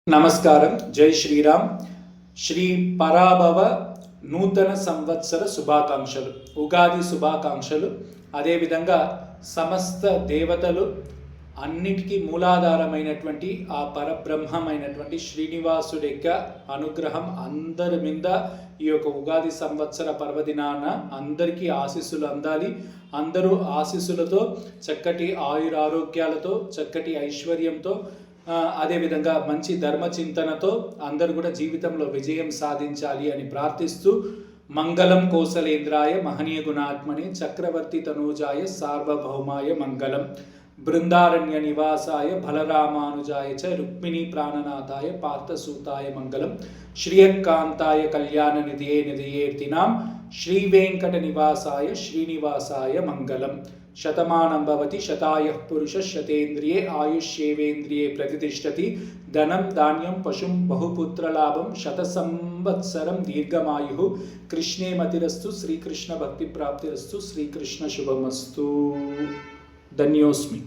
నమస్కారం. జై శ్రీరామ్. శ్రీ పరాభవ నూతన సంవత్సర శుభాకాంక్షలు, ఉగాది శుభాకాంక్షలు. అదేవిధంగా సమస్త దేవతలు అన్నిటికీ మూలాధారమైనటువంటి ఆ పరబ్రహ్మమైనటువంటి శ్రీనివాసుడి యొక్క అనుగ్రహం అందరి మీద ఈ యొక్క ఉగాది సంవత్సర పర్వదినాన అందరికీ ఆశీస్సులు అందాలి. అందరూ ఆశీస్సులతో, చక్కటి ఆయురారోగ్యాలతో, చక్కటి ఐశ్వర్యంతో, అదేవిధంగా మంచి ధర్మచింతనతో అందరూ కూడా జీవితంలో విజయం సాధించాలి అని ప్రార్థిస్తూ, మంగళం కోసలేంద్రాయ మహనీయ గుణాత్మనే చక్రవర్తి తనూజాయ సార్వభౌమాయ మంగళం, బృందారణ్య నివాసాయ బలరామానుజాయ చ రుక్మిణీ ప్రాణనాథాయ పార్థసూతాయ మంగళం, శ్రియకాంతాయ కళ్యాణ నిధియే నిధియేర్తినాం శ్రీ వెంకట నివాసాయ శ్రీనివాసాయ మంగళం. శతమానం భవతి శతాయః పురుష శతేంద్రియే ఆయుష్యేవేంద్రియే ప్రతిష్టతి, ధనం ధాన్యం పశుం బహుపుత్రలాభం శత సంవత్సరం దీర్ఘమాయు. కృష్ణే మతిరస్తు, శ్రీకృష్ణ భక్తి ప్రాప్తిరస్తు, శ్రీకృష్ణ శుభమస్తు. ధన్యోస్మి.